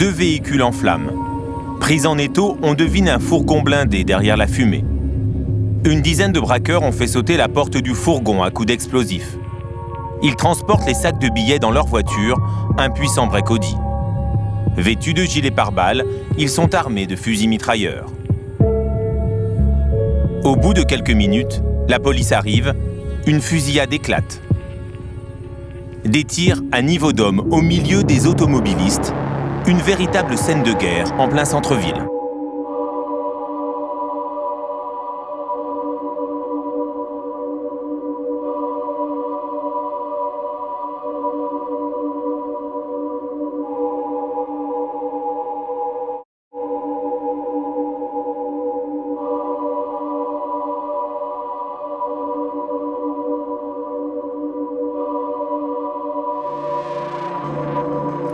2 véhicules en flammes. Pris en étau, on devine un fourgon blindé derrière la fumée. Une dizaine de braqueurs ont fait sauter la porte du fourgon à coups d'explosifs. Ils transportent les sacs de billets dans leur voiture, un puissant break-Audi. Vêtus de gilets pare-balles, ils sont armés de fusils mitrailleurs. Au bout de quelques minutes, la police arrive, une fusillade éclate. Des tirs à niveau d'homme au milieu des automobilistes, une véritable scène de guerre en plein centre-ville.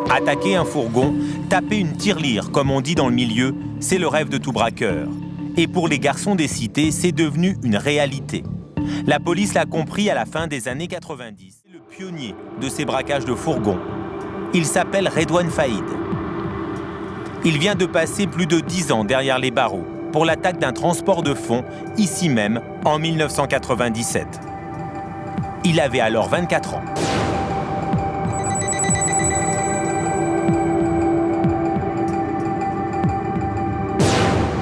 Attaquer un fourgon, taper une tirelire, comme on dit dans le milieu, c'est le rêve de tout braqueur. Et pour les garçons des cités, c'est devenu une réalité. La police l'a compris à la fin des années 90. C'est le pionnier de ces braquages de fourgons. Il s'appelle Redouane Faïd. Il vient de passer plus de 10 ans derrière les barreaux pour l'attaque d'un transport de fonds, ici même, en 1997. Il avait alors 24 ans.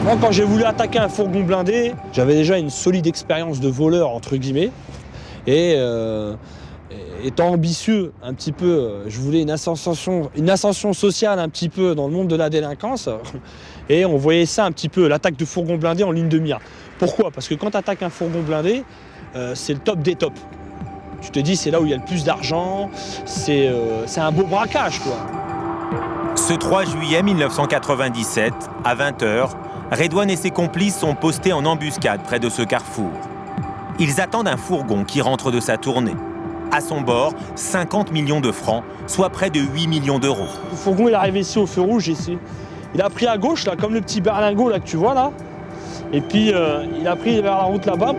Moi, quand j'ai voulu attaquer un fourgon blindé, j'avais déjà une solide expérience de voleur, entre guillemets. Et étant ambitieux un petit peu, je voulais une ascension sociale un petit peu dans le monde de la délinquance. Et on voyait ça un petit peu, l'attaque de fourgon blindé en ligne de mire. Pourquoi? Parce que quand tu attaques un fourgon blindé, c'est le top des tops. Tu te dis, c'est là où il y a le plus d'argent, c'est un beau braquage, quoi. Ce 3 juillet 1997, à 20h, Redouane et ses complices sont postés en embuscade près de ce carrefour. Ils attendent un fourgon qui rentre de sa tournée. À son bord, 50 millions de francs, soit près de 8 millions d'euros. Le fourgon, il est arrivé ici au feu rouge, ici. Il a pris à gauche, là, comme le petit berlingot là, que tu vois là. Et puis, il a pris vers la route là-bas.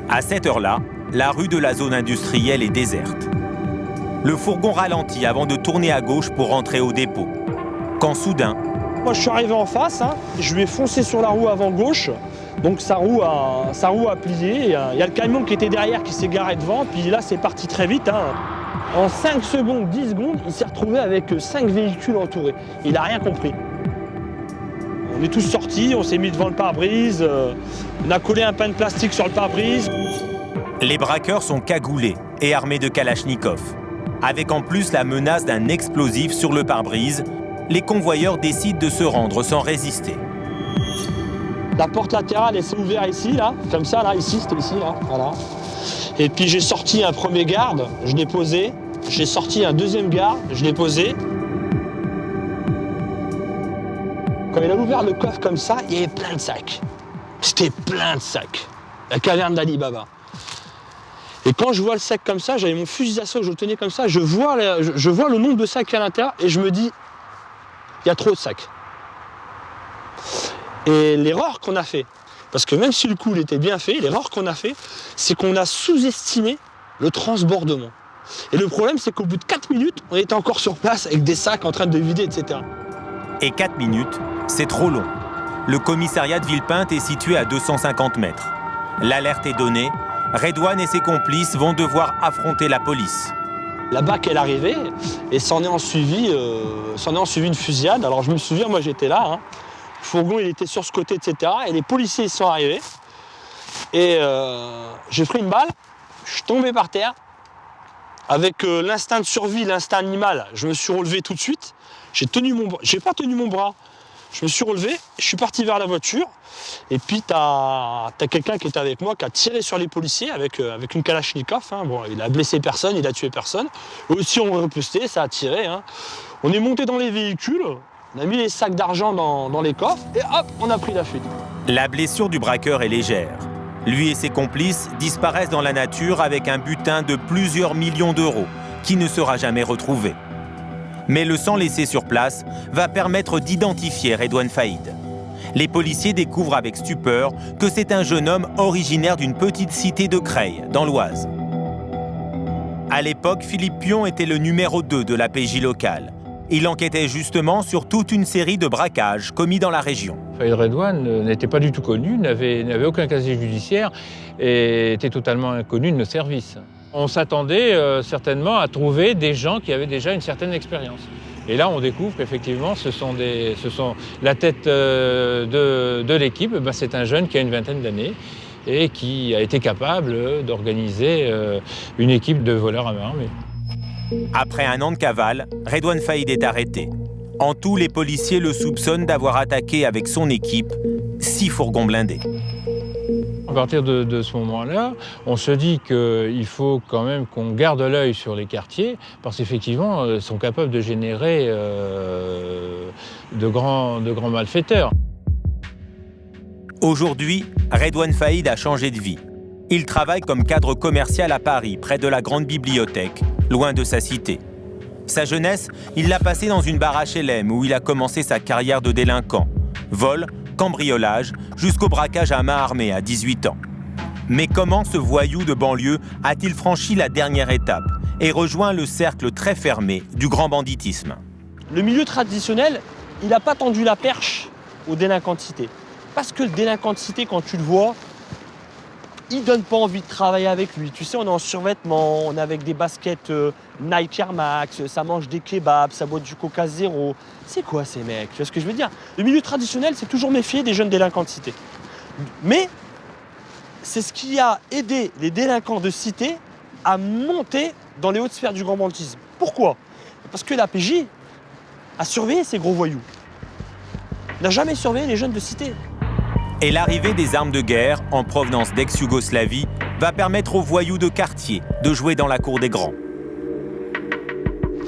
À cette heure-là, la rue de la zone industrielle est déserte. Le fourgon ralentit avant de tourner à gauche pour rentrer au dépôt. Quand soudain, moi, je suis arrivé en face, hein, je lui ai foncé sur la roue avant gauche, donc sa roue a plié. Il y a le camion qui était derrière qui s'est garé devant, puis là, c'est parti très vite. Hein. En 5 secondes, 10 secondes, il s'est retrouvé avec 5 véhicules entourés. Il n'a rien compris. On est tous sortis, on s'est mis devant le pare-brise, on a collé un pain de plastique sur le pare-brise. Les braqueurs sont cagoulés et armés de kalachnikov. Avec en plus la menace d'un explosif sur le pare-brise, les convoyeurs décident de se rendre sans résister. La porte latérale, elle s'est ouverte ici, là, comme ça, là, ici, c'était ici, là, voilà. Et puis j'ai sorti un premier garde, je l'ai posé. J'ai sorti un deuxième garde, je l'ai posé. Quand il a ouvert le coffre comme ça, il y avait plein de sacs. C'était plein de sacs. La caverne d'Ali Baba. Et quand je vois le sac comme ça, j'avais mon fusil d'assaut, je le tenais comme ça, je vois le nombre de sacs à l'intérieur et je me dis, il y a trop de sacs. Et l'erreur qu'on a fait, parce que même si le coup il était bien fait, l'erreur qu'on a fait, c'est qu'on a sous-estimé le transbordement. Et le problème, c'est qu'au bout de 4 minutes, on était encore sur place avec des sacs en train de vider, etc. Et 4 minutes, c'est trop long. Le commissariat de Villepinte est situé à 250 mètres. L'alerte est donnée, Redouane et ses complices vont devoir affronter la police. La BAC est arrivée et s'en est en suivi une fusillade. Alors je me souviens, moi j'étais là, hein. Le fourgon il était sur ce côté, etc. Et les policiers ils sont arrivés. Et j'ai pris une balle, je suis tombé par terre. Avec l'instinct de survie, l'instinct animal, je me suis relevé tout de suite. J'ai pas tenu mon bras. Je me suis relevé, je suis parti vers la voiture. Et puis t'as quelqu'un qui était avec moi qui a tiré sur les policiers avec une kalachnikov. Hein. Bon, il a blessé personne, il a tué personne. Eux aussi ont riposté, ça a tiré. Hein. On est monté dans les véhicules, on a mis les sacs d'argent dans les coffres et hop, on a pris la fuite. La blessure du braqueur est légère. Lui et ses complices disparaissent dans la nature avec un butin de plusieurs millions d'euros qui ne sera jamais retrouvé. Mais le sang laissé sur place va permettre d'identifier Redouane Faïd. Les policiers découvrent avec stupeur que c'est un jeune homme originaire d'une petite cité de Creil, dans l'Oise. À l'époque, Philippe Pion était le numéro 2 de la PJ locale. Il enquêtait justement sur toute une série de braquages commis dans la région. Faïd Redouane n'était pas du tout connu, n'avait aucun casier judiciaire et était totalement inconnu de nos services. On s'attendait certainement à trouver des gens qui avaient déjà une certaine expérience. Et là, on découvre qu'effectivement, ce sont la tête de l'équipe, c'est un jeune qui a une vingtaine d'années et qui a été capable d'organiser une équipe de voleurs à main armée. Après un an de cavale, Redouane Faïd est arrêté. En tout, les policiers le soupçonnent d'avoir attaqué avec son équipe 6 fourgons blindés. À partir de ce moment-là, on se dit qu'il faut quand même qu'on garde l'œil sur les quartiers, parce qu'effectivement, ils sont capables de générer de grands malfaiteurs. Aujourd'hui, Redouane Faïd a changé de vie. Il travaille comme cadre commercial à Paris, près de la grande bibliothèque, loin de sa cité. Sa jeunesse, il l'a passée dans une barre HLM où il a commencé sa carrière de délinquant. Vol, cambriolage, jusqu'au braquage à main armée à 18 ans. Mais comment ce voyou de banlieue a-t-il franchi la dernière étape et rejoint le cercle très fermé du grand banditisme? Le milieu traditionnel, il n'a pas tendu la perche aux délinquants de cité. Parce que le délinquant de cité, quand tu le vois, il donne pas envie de travailler avec lui. Tu sais, on est en survêtement, on est avec des baskets Nike Air Max, ça mange des kebabs, ça boit du Coca Zéro. C'est quoi ces mecs? Tu vois ce que je veux dire? Le milieu traditionnel, c'est toujours méfier des jeunes délinquants de cité. Mais c'est ce qui a aidé les délinquants de cité à monter dans les hautes sphères du grand banditisme. Pourquoi? Parce que la PJ a surveillé ces gros voyous. N'a jamais surveillé les jeunes de cité. Et l'arrivée des armes de guerre en provenance d'ex-Yougoslavie va permettre aux voyous de quartier de jouer dans la cour des grands.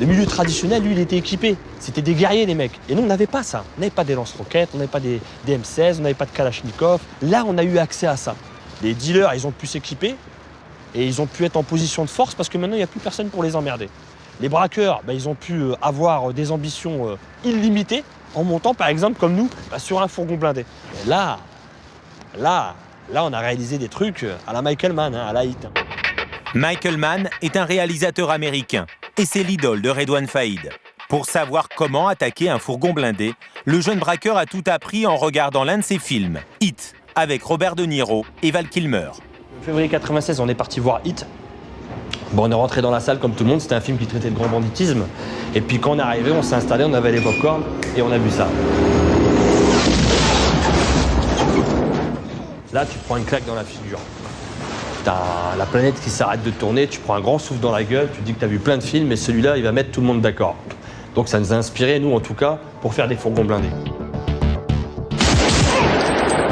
Le milieu traditionnel, lui, il était équipé. C'était des guerriers, les mecs. Et nous, on n'avait pas ça. On n'avait pas des lance-roquettes, on n'avait pas des M16, on n'avait pas de Kalachnikov. Là, on a eu accès à ça. Les dealers, ils ont pu s'équiper et ils ont pu être en position de force parce que maintenant, il n'y a plus personne pour les emmerder. Les braqueurs, ils ont pu avoir des ambitions illimitées en montant, par exemple, comme nous, sur un fourgon blindé. Et là, on a réalisé des trucs à la Michael Mann, à la hit. Michael Mann est un réalisateur américain et c'est l'idole de Redouane Faïd. Pour savoir comment attaquer un fourgon blindé, le jeune braqueur a tout appris en regardant l'un de ses films, Hit, avec Robert De Niro et Val Kilmer. En février 96, on est parti voir Hit. On est rentré dans la salle comme tout le monde, c'était un film qui traitait de grand banditisme. Et puis quand on est arrivé, on s'est installé, on avait les pop-corn et on a vu ça. Là, tu prends une claque dans la figure. T'as la planète qui s'arrête de tourner, tu prends un grand souffle dans la gueule, tu te dis que t'as vu plein de films, mais celui-là, il va mettre tout le monde d'accord. Donc ça nous a inspiré, nous en tout cas, pour faire des fourgons blindés.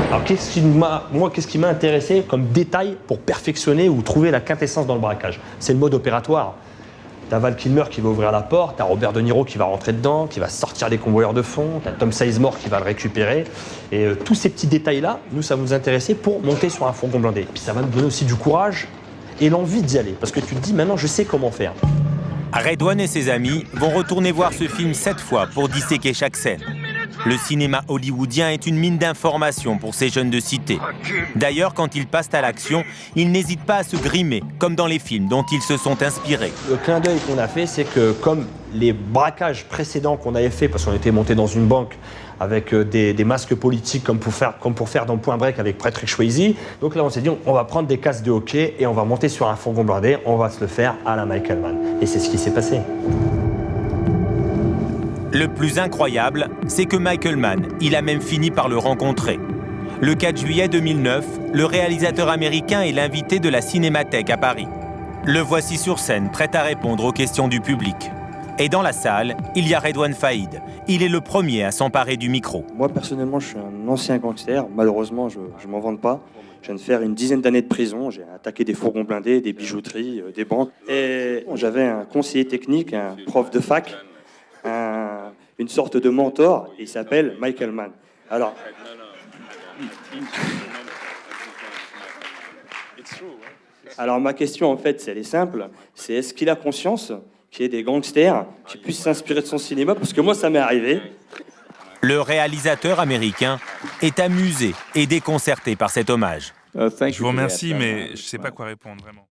Alors qu'est-ce qui m'a intéressé comme détail pour perfectionner ou trouver la quintessence dans le braquage? C'est le mode opératoire. T'as Val Kilmer qui va ouvrir la porte, t'as Robert De Niro qui va rentrer dedans, qui va sortir des convoyeurs de fond, t'as Tom Sizemore qui va le récupérer. Et tous ces petits détails-là, nous, ça nous intéressait pour monter sur un fourgon blindé. Et puis ça va nous donner aussi du courage et l'envie d'y aller. Parce que tu te dis, maintenant, je sais comment faire. Redouane et ses amis vont retourner voir ce film 7 fois pour disséquer chaque scène. Le cinéma hollywoodien est une mine d'informations pour ces jeunes de cité. D'ailleurs, quand ils passent à l'action, ils n'hésitent pas à se grimer, comme dans les films dont ils se sont inspirés. Le clin d'œil qu'on a fait, c'est que comme les braquages précédents qu'on avait fait, parce qu'on était monté dans une banque avec des masques politiques comme pour faire dans Point Break avec Patrick Swayze, donc là on s'est dit on va prendre des casques de hockey et on va monter sur un fourgon blindé, on va se le faire à la Michael Mann. Et c'est ce qui s'est passé. Le plus incroyable, c'est que Michael Mann, il a même fini par le rencontrer. Le 4 juillet 2009, le réalisateur américain est l'invité de la Cinémathèque à Paris. Le voici sur scène, prêt à répondre aux questions du public. Et dans la salle, il y a Redouane Faïd. Il est le premier à s'emparer du micro. Moi, personnellement, je suis un ancien gangster. Malheureusement, je ne m'en vante pas. Je viens de faire une dizaine d'années de prison. J'ai attaqué des fourgons blindés, des bijouteries, des banques. Et j'avais un conseiller technique, un prof de fac, une sorte de mentor. Il s'appelle Michael Mann. Alors ma question, en fait, elle est simple. C'est est-ce qu'il a conscience qu'il y ait des gangsters qui puissent s'inspirer de son cinéma? Parce que moi, ça m'est arrivé. Le réalisateur américain est amusé et déconcerté par cet hommage. Je vous remercie, mais je ne sais pas quoi répondre, vraiment.